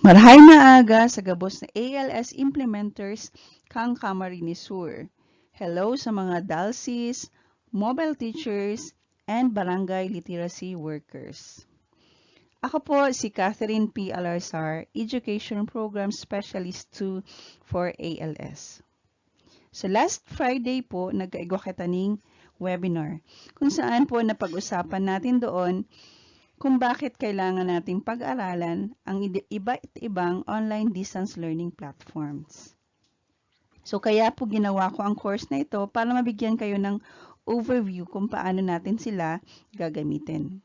Marhay na aga sa gabos na ALS implementers kang Camarines Sur. Hello sa mga DALSIs, mobile teachers, and barangay literacy workers. Ako po si Catherine P. Alarzar, Education Program Specialist 2 for ALS. So last Friday po, nagkaigwa kita ng webinar kung saan po napag-usapan natin doon kung bakit kailangan nating pag-aralan ang iba't ibang online distance learning platforms. So kaya po ginawa ko ang course na ito para mabigyan kayo ng overview kung paano natin sila gagamitin.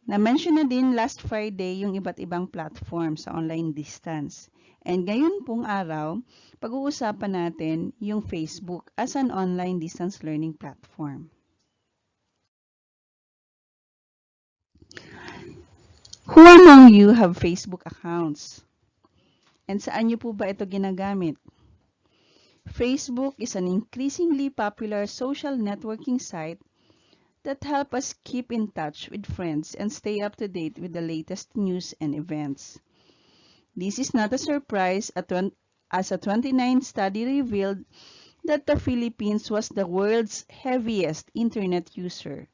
Na-mention na din last Friday yung iba't ibang platform sa online distance. And ngayon pong araw, pag-uusapan natin yung Facebook as an online distance learning platform. Who among you have Facebook accounts? And saan niyo po ba ito ginagamit? Facebook is an increasingly popular social networking site that help us keep in touch with friends and stay up to date with the latest news and events. This is not a surprise as a 29 study revealed that the Philippines was the world's heaviest internet user,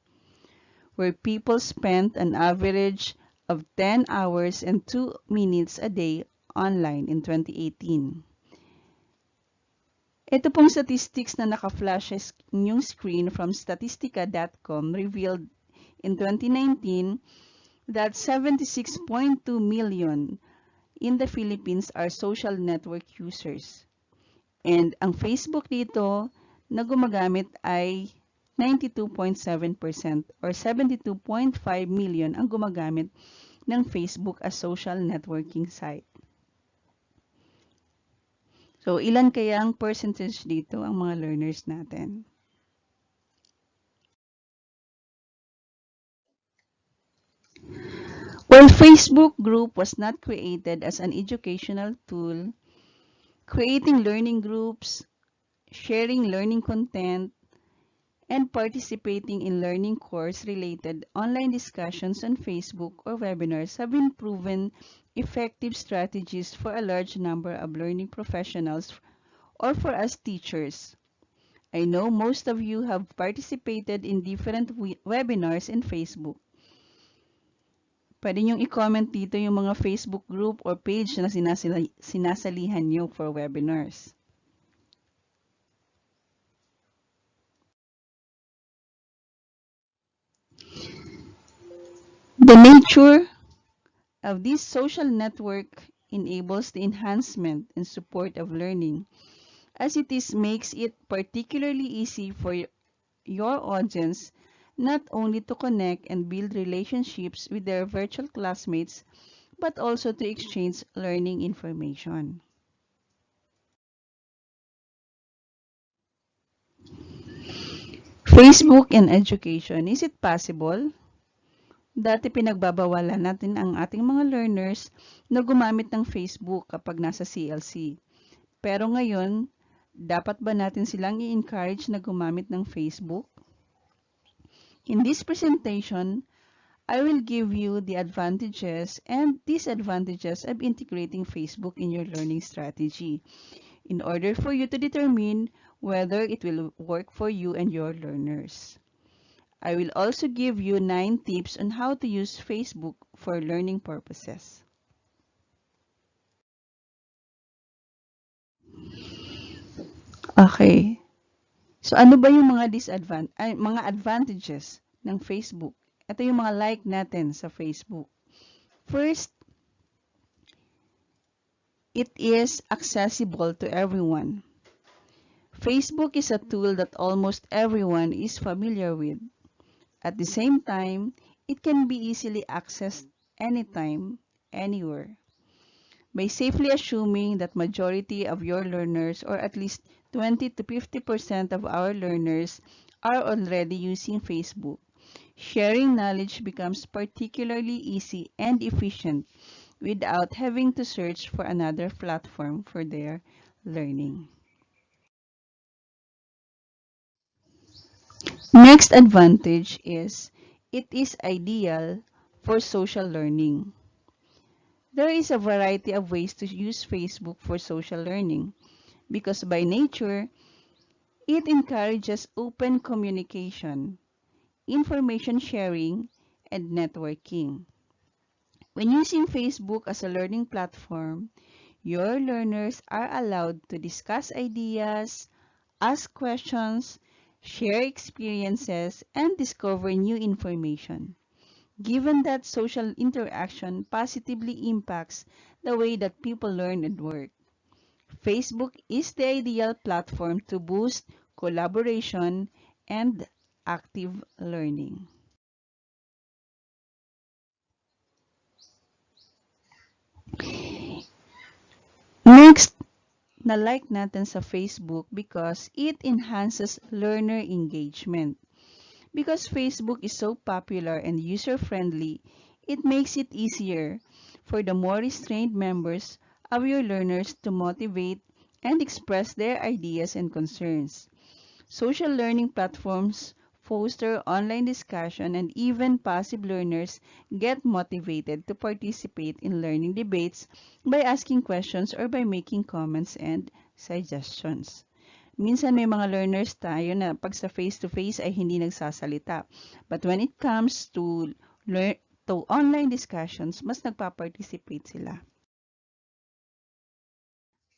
where people spent an average of 10 hours and 2 minutes a day online in 2018. Ito pong statistics na naka-flash sa inyong screen from statistica.com revealed in 2019 that 76.2 million in the Philippines are social network users. And ang Facebook dito na gumagamit ay 92.7% or 72.5 million ang gumagamit ng Facebook as social networking site. So, ilan kaya ang percentage dito ang mga learners natin? Well, Facebook group was not created as an educational tool, creating learning groups, sharing learning content, and participating in learning course-related online discussions on Facebook or webinars have been proven effective strategies for a large number of learning professionals or for us teachers. I know most of you have participated in different webinars in Facebook. Pwede niyong i-comment dito yung mga Facebook group or page na sinasalihan niyo for webinars. The nature of this social network enables the enhancement and support of learning, as it makes it particularly easy for your audience not only to connect and build relationships with their virtual classmates, but also to exchange learning information. Facebook and education, is it possible? Dati pinagbabawalan natin ang ating mga learners na gumamit ng Facebook kapag nasa CLC. Pero ngayon, dapat ba natin silang i-encourage na gumamit ng Facebook? In this presentation, I will give you the advantages and disadvantages of integrating Facebook in your learning strategy in order for you to determine whether it will work for you and your learners. I will also give you 9 tips on how to use Facebook for learning purposes. Okay. So ano ba yung mga mga advantages ng Facebook? Ito yung mga like natin sa Facebook. First, it is accessible to everyone. Facebook is a tool that almost everyone is familiar with. At the same time, it can be easily accessed anytime, anywhere. By safely assuming that majority of your learners, or at least 20 to 50% of our learners, are already using Facebook, sharing knowledge becomes particularly easy and efficient without having to search for another platform for their learning. Next advantage is it is ideal for social learning. There is a variety of ways to use Facebook for social learning because by nature, it encourages open communication, information sharing, and networking. When using Facebook as a learning platform, your learners are allowed to discuss ideas, ask questions, share experiences, and discover new information. Given that social interaction positively impacts the way that people learn and work, Facebook is the ideal platform to boost collaboration and active learning. Next, na-like natin sa Facebook because it enhances learner engagement. Because Facebook is so popular and user-friendly, it makes it easier for the more restrained members of your learners to motivate and express their ideas and concerns. Social learning platforms foster online discussion and even passive learners get motivated to participate in learning debates by asking questions or by making comments and suggestions. Minsan may mga learners tayo na pag sa face-to-face ay hindi nagsasalita. But when it comes to online discussions, mas nagpa-participate sila.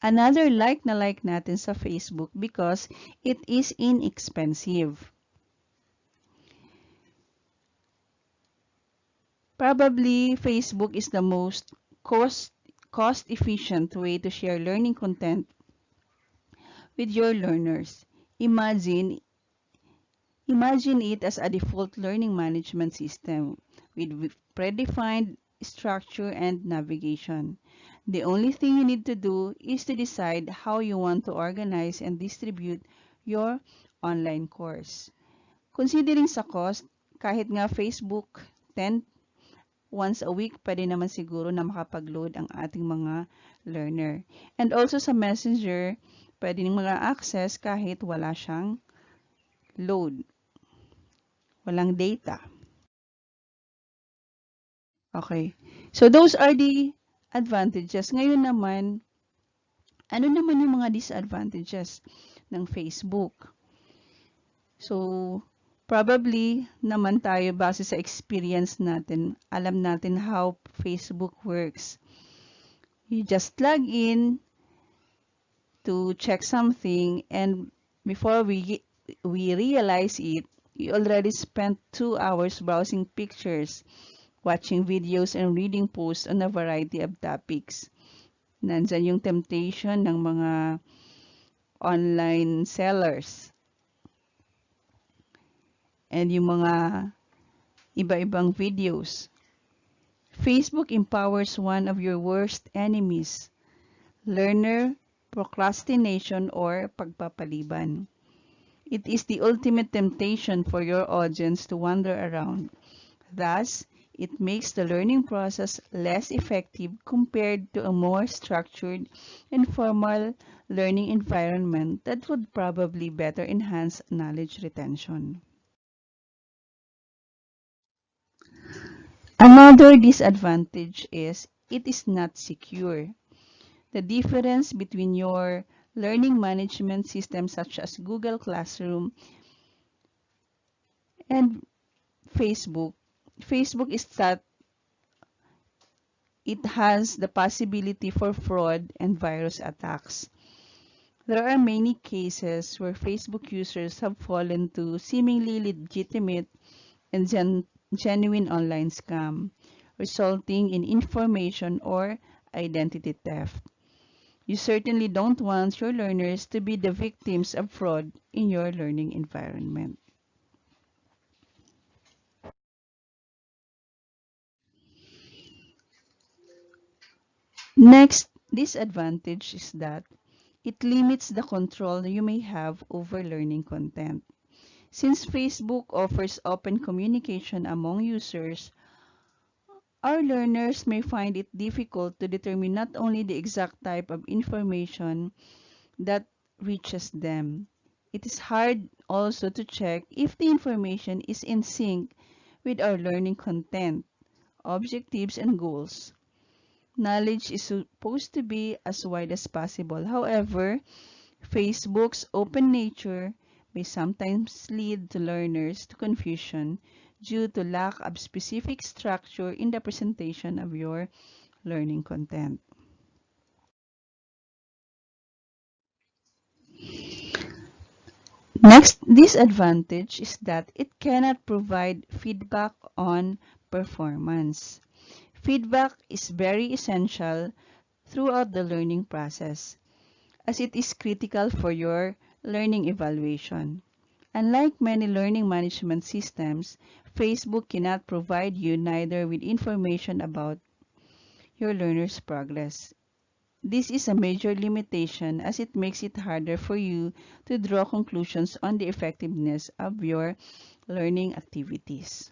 Another like natin sa Facebook because it is inexpensive. Probably Facebook is the most cost efficient way to share learning content with your learners. Imagine it as a default learning management system with predefined structure and navigation. The only thing you need to do is to decide how you want to organize and distribute your online course. Considering sa cost, kahit nga Facebook 10 once a week, pwede naman siguro na makapag-load ang ating mga learner. And also sa Messenger, pwede nang mga access kahit wala siyang load. Walang data. Okay. So those are the advantages. Ngayon naman, ano naman yung mga disadvantages ng Facebook? So, probably naman tayo base sa experience natin, alam natin how Facebook works. You just log in to check something and before we realize it, you already spent 2 hours browsing pictures, watching videos, and reading posts on a variety of topics. Nandyan yung temptation ng mga online sellers and yung mga iba-ibang videos. Facebook empowers one of your worst enemies, learner procrastination or pagpapaliban. It is the ultimate temptation for your audience to wander around. Thus, it makes the learning process less effective compared to a more structured and formal learning environment that would probably better enhance knowledge retention. Another disadvantage is it is not secure. The difference between your learning management system such as Google Classroom and Facebook is that it has the possibility for fraud and virus attacks. There are many cases where Facebook users have fallen to seemingly legitimate and genuine online scam, resulting in information or identity theft. You certainly don't want your learners to be the victims of fraud in your learning environment. Next disadvantage is that it limits the control you may have over learning content. Since Facebook offers open communication among users, our learners may find it difficult to determine not only the exact type of information that reaches them. It is hard also to check if the information is in sync with our learning content, objectives, and goals. Knowledge is supposed to be as wide as possible. However, Facebook's open nature may sometimes lead to learners to confusion due to lack of specific structure in the presentation of your learning content. Next disadvantage is that it cannot provide feedback on performance. Feedback is very essential throughout the learning process, as it is critical for your learning evaluation. Unlike many learning management systems, Facebook cannot provide you neither with information about your learner's progress. This is a major limitation as it makes it harder for you to draw conclusions on the effectiveness of your learning activities.